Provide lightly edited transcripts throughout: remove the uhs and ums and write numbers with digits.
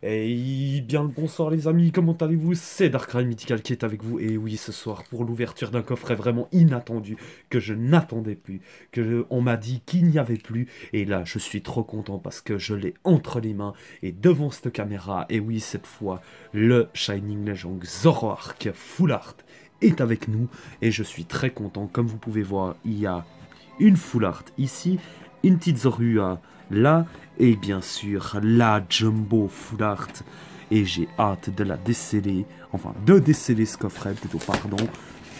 Et bien le bonsoir les amis, comment allez-vous? C'est Darkrai Mythical qui est avec vous. Et oui, ce soir pour l'ouverture d'un coffret vraiment inattendu, que je n'attendais plus, on m'a dit qu'il n'y avait plus. Et là, je suis trop content parce que je l'ai entre les mains et devant cette caméra. Et oui, cette fois, le Shining Legend Zoroark Full Art est avec nous. Et je suis très content. Comme vous pouvez voir, il y a une Full Art ici, une petite Zorua là, et bien sûr la Jumbo Full Art. Et j'ai hâte de la déceler, enfin de déceler ce coffret plutôt, pardon,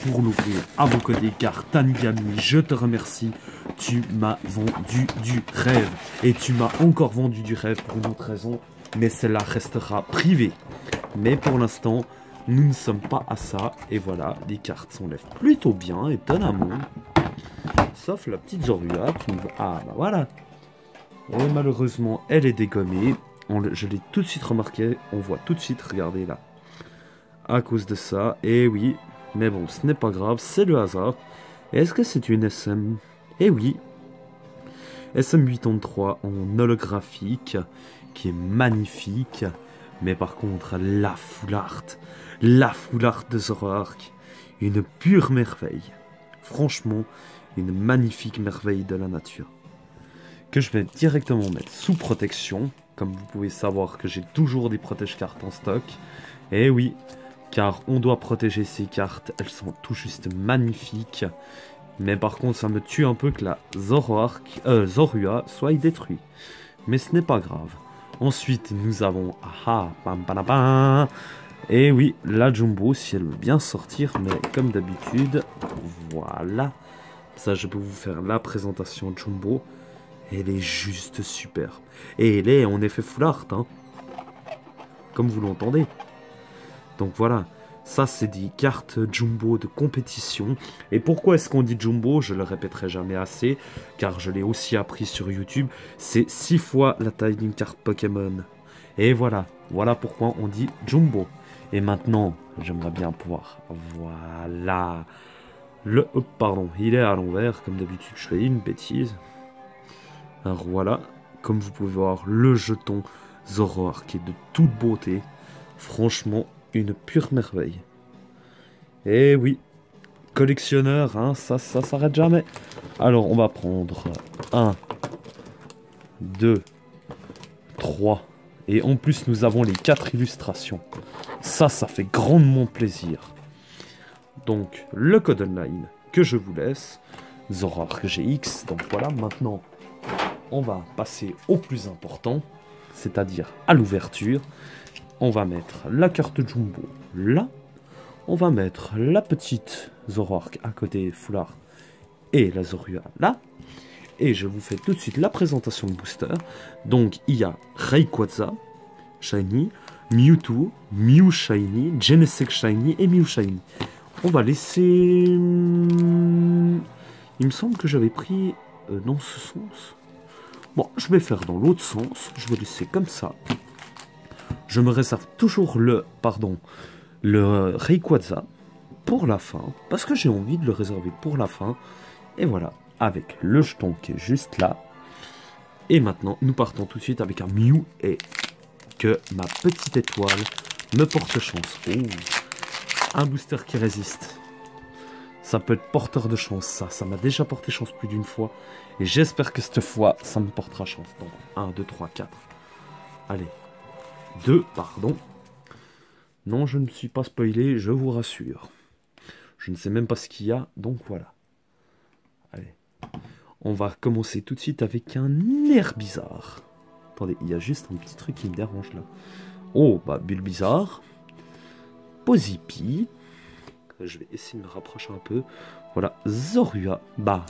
pour l'ouvrir à vos côtés, car Tanigami, je te remercie, tu m'as vendu du rêve. Et tu m'as encore vendu du rêve pour une autre raison, mais celle-là restera privée. Mais pour l'instant, nous ne sommes pas à ça, et voilà, les cartes s'enlèvent plutôt bien, étonnamment. Sauf la petite Zorua qui nous... Ah, bah voilà. Et malheureusement, elle est dégommée. Je l'ai tout de suite remarqué. On voit tout de suite, regardez là. À cause de ça. Et oui. Mais bon, ce n'est pas grave. C'est le hasard. Est-ce que c'est une SM? Eh oui. SM83 en holographique. Qui est magnifique. Mais par contre, la full art. La full art de Zoroark. Une pure merveille. Franchement, une magnifique merveille de la nature. Que je vais directement mettre sous protection. Comme vous pouvez savoir que j'ai toujours des protège-cartes en stock. Et oui, car on doit protéger ces cartes. Elles sont tout juste magnifiques. Mais par contre, ça me tue un peu que la Zorua soit détruite. Mais ce n'est pas grave. Ensuite, nous avons... Ah, pam, pam, pam. Et oui, la Jumbo, si elle veut bien sortir. Mais comme d'habitude, voilà. Ça, je peux vous faire la présentation Jumbo. Elle est juste super. Et elle est en effet full art, hein. Comme vous l'entendez. Donc voilà. Ça, c'est des cartes Jumbo de compétition. Et pourquoi est-ce qu'on dit Jumbo? Je le répéterai jamais assez. Car je l'ai aussi appris sur YouTube. C'est 6 fois la taille d'une carte Pokémon. Et voilà. Voilà pourquoi on dit Jumbo. Et maintenant, j'aimerais bien pouvoir... Voilà. Oh, pardon, il est à l'envers. Comme d'habitude, je fais une bêtise. Alors voilà, comme vous pouvez voir, le jeton Zoroark qui est de toute beauté. Franchement, une pure merveille. Et oui, collectionneur, hein, ça s'arrête jamais. Alors, on va prendre 1, 2, 3. Et en plus, nous avons les 4 illustrations. Ça fait grandement plaisir. Donc, le code online que je vous laisse. Zoroark GX. Donc voilà, maintenant... On va passer au plus important, c'est-à-dire à l'ouverture. On va mettre la carte Jumbo là. On va mettre la petite Zoroark à côté Full Art et la Zorua là. Et je vous fais tout de suite la présentation de booster. Donc il y a Rayquaza Shiny, Mewtwo, Mew Shiny, Genesect Shiny et Mew Shiny. On va laisser... Il me semble que j'avais pris dans ce sens... Bon, je vais faire dans l'autre sens. Je vais laisser comme ça. Je me réserve toujours le Rayquaza pour la fin. Parce que j'ai envie de le réserver pour la fin. Et voilà, avec le jeton qui est juste là. Et maintenant, nous partons tout de suite avec un Mew. Et que ma petite étoile me porte chance. Oh, un booster qui résiste. Ça peut être porteur de chance, ça m'a déjà porté chance plus d'une fois. Et j'espère que cette fois, ça me portera chance. Donc, 1, 2, 3, 4. Allez. 2, pardon. Non, je ne suis pas spoilé, je vous rassure. Je ne sais même pas ce qu'il y a, donc voilà. Allez. On va commencer tout de suite avec un air bizarre. Attendez, il y a juste un petit truc qui me dérange là. Oh, bah, Bulbizarre. Pozipi. Je vais essayer de me rapprocher un peu. Voilà, Zorua. Bah,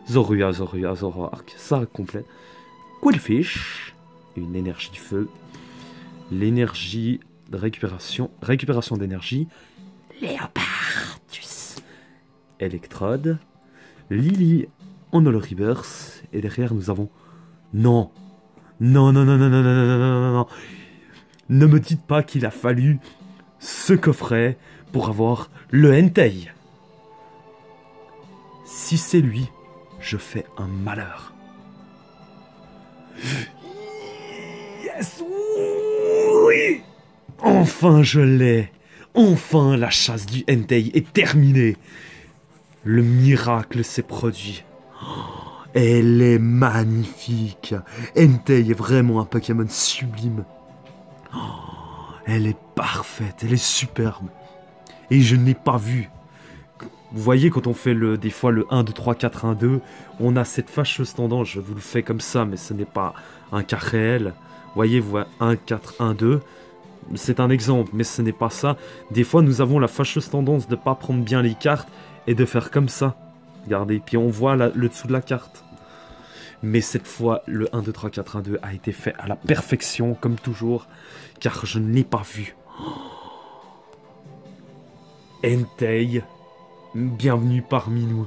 Zorua, Zoroark. Ça complète. Quillfish. Une énergie de feu. L'énergie de récupération. Récupération d'énergie. Léopardus. Electrode. Lily en Holo Reverse. Et derrière, nous avons... Non. Non, non, non, non, non, non, non, non, non, non. Ne me dites pas qu'il a fallu ce coffret pour avoir le Entei. Si c'est lui, je fais un malheur. Yes! Enfin je l'ai. Enfin la chasse du Entei est terminée. Le miracle s'est produit. Elle est magnifique. Entei est vraiment un Pokémon sublime. Elle est parfaite, elle est superbe. Et je n'ai pas vu. Vous voyez, quand on fait des fois le 1, 2, 3, 4, 1, 2, on a cette fâcheuse tendance, je vous le fais comme ça, mais ce n'est pas un cas réel. Vous voyez, vous voyez 1, 4, 1, 2. C'est un exemple, mais ce n'est pas ça. Des fois, nous avons la fâcheuse tendance de ne pas prendre bien les cartes et de faire comme ça. Regardez, puis on voit le dessous de la carte. Mais cette fois, le 1, 2, 3, 4, 1, 2 a été fait à la perfection, comme toujours, car je ne l'ai pas vu. Entei, bienvenue parmi nous.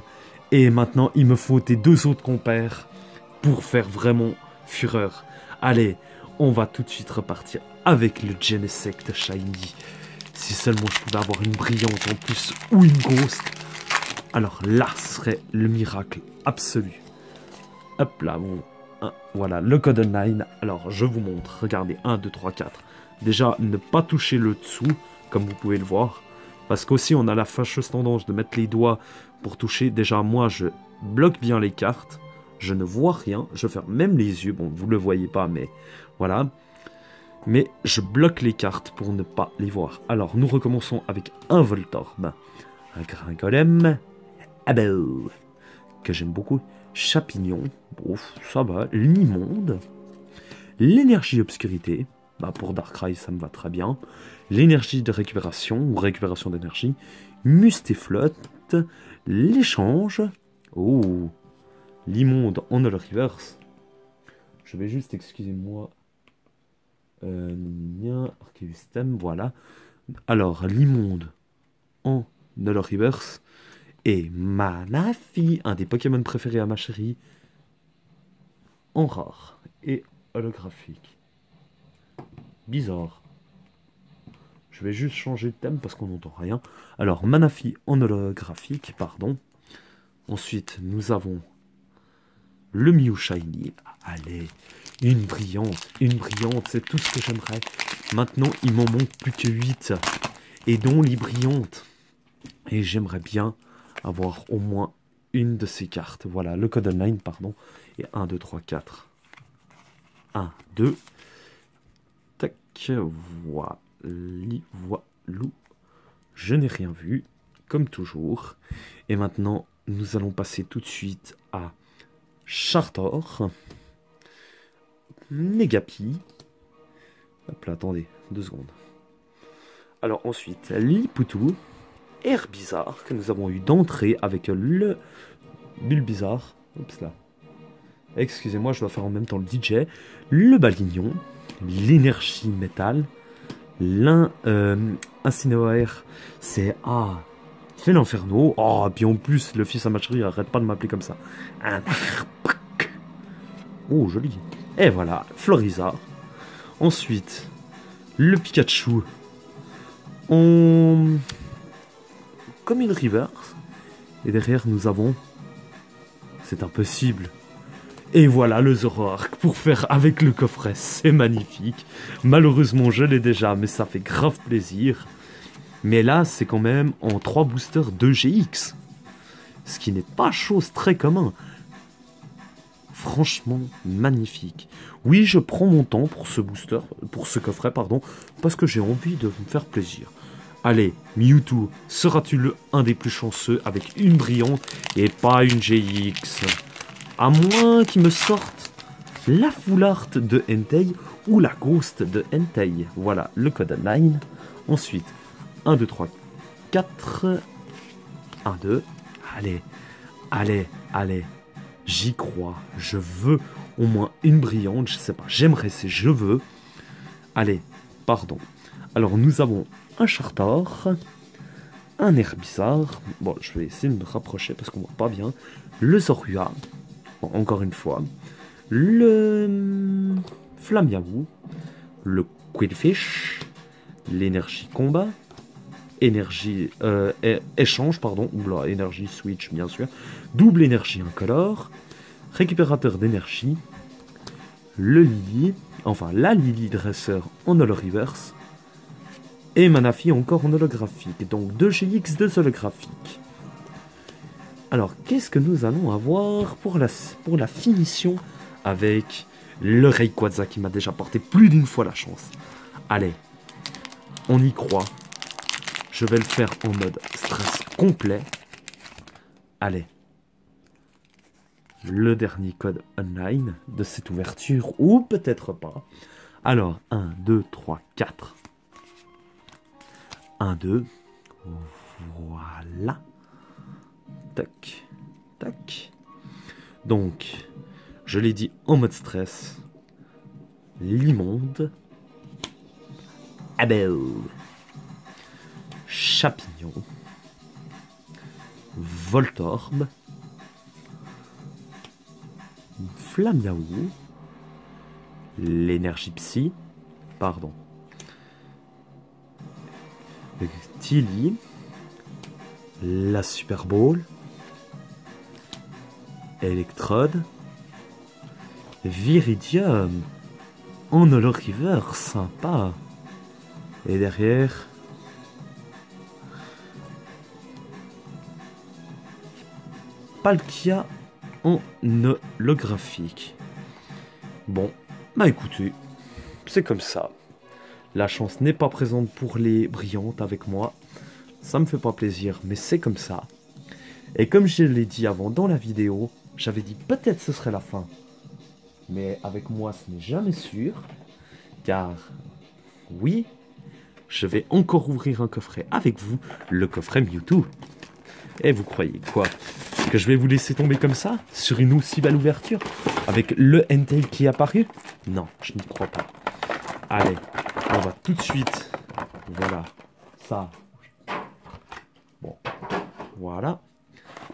Et maintenant, il me faut tes 2 autres compères pour faire vraiment fureur. Allez, on va tout de suite repartir avec le Genesect Shiny. Si seulement je pouvais avoir une brillante en plus ou une grosse. Alors là, ce serait le miracle absolu. Hop là, bon. Voilà, le code online. Alors, je vous montre. Regardez, 1, 2, 3, 4. Déjà, ne pas toucher le dessous, comme vous pouvez le voir. Parce qu'aussi, on a la fâcheuse tendance de mettre les doigts pour toucher. Déjà, moi, je bloque bien les cartes. Je ne vois rien. Je ferme même les yeux. Bon, vous ne le voyez pas, mais voilà. Mais je bloque les cartes pour ne pas les voir. Alors, nous recommençons avec un Voltorb, un Gringolem, Abel, que j'aime beaucoup, Chapignon, ouf, ça va, l'immonde, l'énergie obscurité, bah pour Darkrai ça me va très bien, l'énergie de récupération, ou récupération d'énergie, Mustéflotte, l'échange, oh, l'immonde en All Reverse, je vais juste, excusez-moi, Arceus voilà, alors l'immonde en All Reverse, et Manafi, un des Pokémon préférés à ma chérie, en rare et holographique. Bizarre. Je vais juste changer de thème parce qu'on n'entend rien. Alors, Manafi en holographique, pardon. Ensuite, nous avons le Mew Shiny. Allez, une brillante, c'est tout ce que j'aimerais. Maintenant, il m'en manque plus que 8. Et dont les brillantes. Et j'aimerais bien avoir au moins une de ces cartes. Voilà, le code online, pardon. Et 1, 2, 3, 4. 1, 2. Tac, voilà. Voilou. Je n'ai rien vu, comme toujours. Et maintenant, nous allons passer tout de suite à Chartor. Negapi. Hop là, attendez, 2 secondes. Alors ensuite, Lipoutou. Herbizarre que nous avons eu d'entrée avec le Bulbizarre. Oups là. Excusez-moi, je dois faire en même temps le DJ. Le Balignon, l'énergie métal, l'incinéraire, c'est c'est l'inferno. Oh, puis en plus, le fils à ma chérie arrête pas de m'appeler comme ça. Oh, joli. Et voilà, Florizard. Ensuite, le Pikachu. Comme une reverse. Et derrière, nous avons... C'est impossible. Et voilà le Zoroark pour faire avec le coffret. C'est magnifique. Malheureusement, je l'ai déjà, mais ça fait grave plaisir. Mais là, c'est quand même en 3 boosters 2 GX. Ce qui n'est pas chose très commun. Franchement, magnifique. Oui, je prends mon temps pour ce booster, pour ce coffret, pardon, parce que j'ai envie de me faire plaisir. Allez, Mewtwo, seras-tu un des plus chanceux avec une brillante et pas une GX? À moins qu'il me sorte la Full Art de Entei ou la Ghost de Entei. Voilà, le code online. Ensuite, 1, 2, 3, 4. 1, 2. Allez, allez, allez. J'y crois. Je veux au moins une brillante. Je sais pas, j'aimerais, c'est je veux. Allez, pardon. Alors, nous avons un Chartor, un Herbizarre, bon je vais essayer de me rapprocher parce qu'on voit pas bien, le Zorua, bon, encore une fois, le Flamiaou, le Quillfish, l'énergie combat, énergie échange, pardon, ou la énergie switch bien sûr, double énergie incolore, récupérateur d'énergie, le Lily, enfin la Lily Dresser en All Reverse, Et Manafi encore en holographique. Donc 2 GX, 2 holographiques. Alors, qu'est-ce que nous allons avoir pour la finition avec le Rayquaza qui m'a déjà porté plus d'une fois la chance. Allez, on y croit. Je vais le faire en mode stress complet. Allez. Le dernier code online de cette ouverture, ou peut-être pas. Alors, 1, 2, 3, 4. 1, 2. Voilà. Tac, tac. Donc, je l'ai dit en mode stress. L'immonde. Abel. Chapignon. Voltorbe. Flamiaou. L'énergie psy. Pardon. Tilly. La Super Bowl. Electrode. Viridium. En holo river, sympa. Et derrière... Palkia en holographique. Bon, bah écoutez, c'est comme ça. La chance n'est pas présente pour les brillantes avec moi. Ça me fait pas plaisir, mais c'est comme ça. Et comme je l'ai dit avant dans la vidéo, j'avais dit peut-être ce serait la fin. Mais avec moi, ce n'est jamais sûr. Car, oui, je vais encore ouvrir un coffret avec vous, le coffret Mewtwo. Et vous croyez quoi? Que je vais vous laisser tomber comme ça, sur une aussi belle ouverture, avec le Entei qui est apparu? Non, je n'y crois pas. Allez, on va tout de suite, voilà, ça, bon, voilà,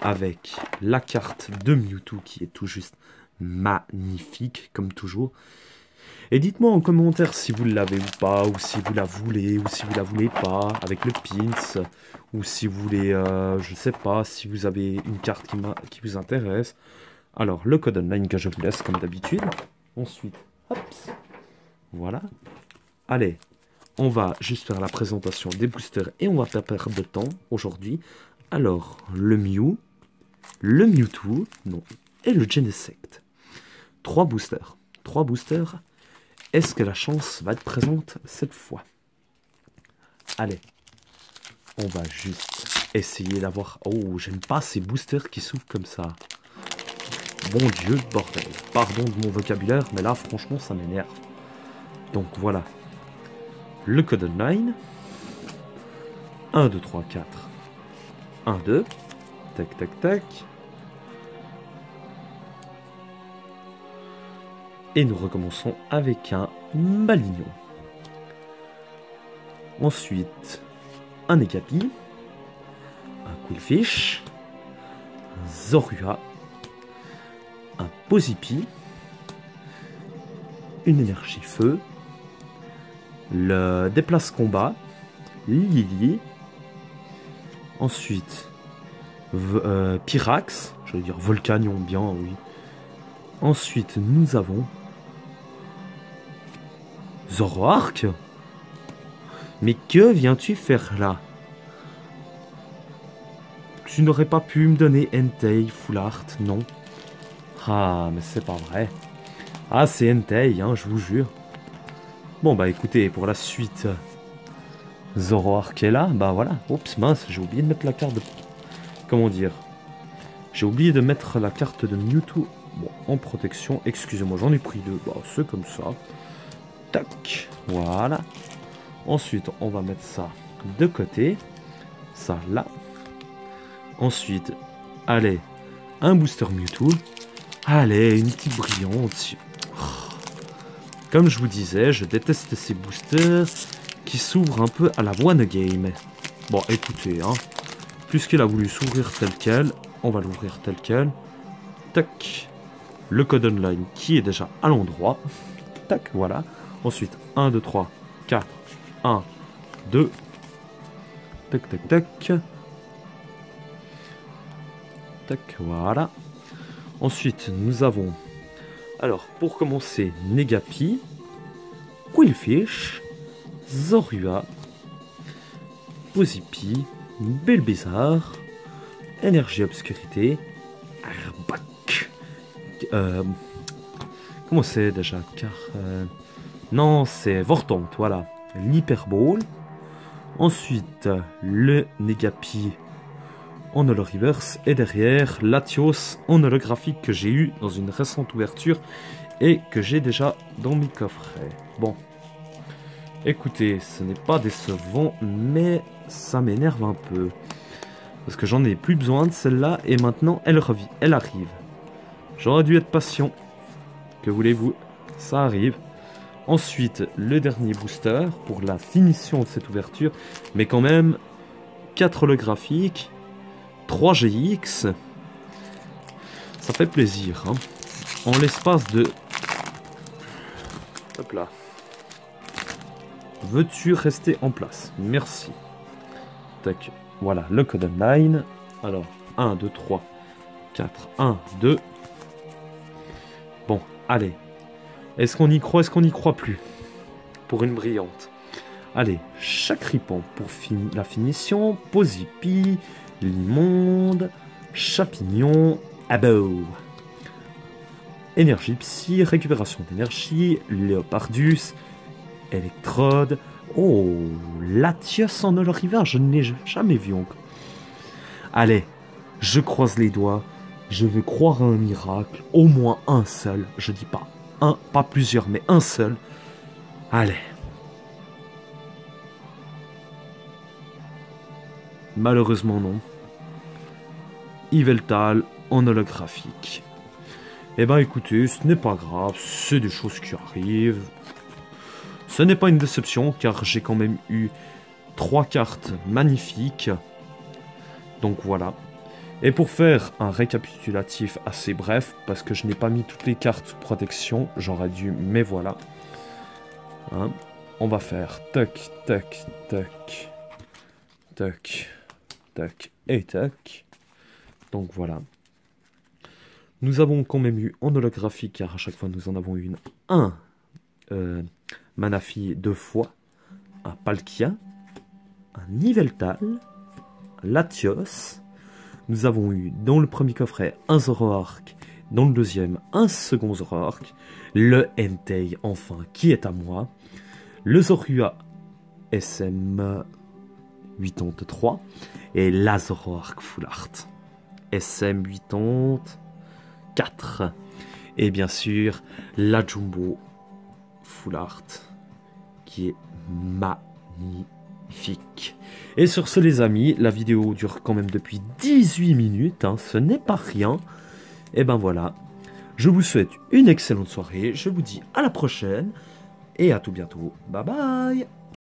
avec la carte de Mewtwo qui est tout juste magnifique, comme toujours. Et dites-moi en commentaire si vous l'avez ou pas, ou si vous la voulez, ou si vous la voulez pas, avec le pins, ou si vous voulez, je sais pas, si vous avez une carte qui vous intéresse. Alors, le code online que je vous laisse comme d'habitude. Ensuite, hop, voilà. Allez, on va juste faire la présentation des boosters et on va pas perdre de temps aujourd'hui. Alors, le Mew, le Mewtwo, non, et le Genesect. 3 boosters. 3 boosters. Est-ce que la chance va être présente cette fois? Allez, on va juste essayer d'avoir... Oh, j'aime pas ces boosters qui s'ouvrent comme ça. Bon Dieu, bordel. Pardon de mon vocabulaire, mais là, franchement, ça m'énerve. Donc, voilà. Le code online. 1, 2, 3, 4. 1, 2. Tac, tac, tac. Et nous recommençons avec un Malignon. Ensuite, un Negapi, un Quillfish, un Zorua, un Posipi, une énergie feu, le déplace combat, Lily, ensuite Pyrax, je veux dire Volcanion bien, oui. Ensuite, nous avons Zoroark. Mais que viens-tu faire là? Tu n'aurais pas pu me donner Entei, Full Art, non? Ah, mais c'est pas vrai. Ah, c'est Entei, hein, je vous jure. Bon, bah écoutez, pour la suite, Zoroark est là, bah voilà. Oups, mince, j'ai oublié de mettre la carte de... Comment dire? J'ai oublié de mettre la carte de Mewtwo. Bon, en protection, excusez-moi, j'en ai pris 2. Bah, c'est comme ça. Tac, voilà. Ensuite, on va mettre ça de côté. Ça, là. Ensuite, allez, un booster Mewtwo. Allez, une petite brillante. Comme je vous disais, je déteste ces boosters qui s'ouvrent un peu à la one game. Bon, écoutez, hein. Puisqu'il a voulu s'ouvrir tel quel, on va l'ouvrir tel quel. Tac. Le code online qui est déjà à l'endroit. Tac, voilà. Ensuite, 1, 2, 3, 4. 1, 2. Tac, tac, tac. Tac, voilà. Ensuite, nous avons... Alors, pour commencer, Negapi, Quillfish, Zorua, Posipi, Belbésar, Énergie Obscurité, Arbok. Comment c'est déjà? Car non, c'est Vortonte, voilà. L'Hyperball. Ensuite, le Negapi en holo reverse. Et derrière, Latios en holographique que j'ai eu dans une récente ouverture et que j'ai déjà dans mes coffrets. Bon. Écoutez, ce n'est pas décevant, mais ça m'énerve un peu. Parce que j'en ai plus besoin de celle-là et maintenant elle revit, elle arrive. J'aurais dû être patient. Que voulez-vous? Ça arrive. Ensuite, le dernier booster pour la finition de cette ouverture. Mais quand même, 4 holographiques, 3 GX. Ça fait plaisir. Hein. En l'espace de... Hop là. Veux-tu rester en place? Merci. Tac. Voilà, le code online. Alors, 1, 2, 3, 4, 1, 2. Bon, allez. Est-ce qu'on y croit? Est-ce qu'on n'y croit plus? Pour une brillante. Allez, chaque ripon pour la finition. Posipi, l'immonde, Chapignon, Abo. Énergie psy, récupération d'énergie, Léopardus, Électrode. Oh, Latios en holo river, je ne l'ai jamais vu encore. Allez, je croise les doigts. Je vais croire à un miracle. Au moins un seul. Je dis pas un, pas plusieurs, mais un seul. Allez. Malheureusement non. Yveltal en holographique. Eh ben écoutez, ce n'est pas grave. C'est des choses qui arrivent. Ce n'est pas une déception, car j'ai quand même eu 3 cartes magnifiques. Donc voilà. Et pour faire un récapitulatif assez bref, parce que je n'ai pas mis toutes les cartes sous protection, j'aurais dû, mais voilà. Hein, on va faire toc, toc, toc, toc, toc et toc. Donc voilà. Nous avons quand même eu en holographique, car à chaque fois nous en avons eu un Manaphy 2 fois, un Palkia, un Yveltal, un Latios. Nous avons eu dans le premier coffret un Zoroark, dans le deuxième un second Zoroark, le Entei enfin qui est à moi, le Zorua SM 83 et la Zoroark Full Art SM 84 et bien sûr la Jumbo Full Art qui est magnifique. Et sur ce les amis, la vidéo dure quand même depuis 18 minutes, hein, ce n'est pas rien. Et ben voilà, je vous souhaite une excellente soirée, je vous dis à la prochaine et à tout bientôt. Bye bye.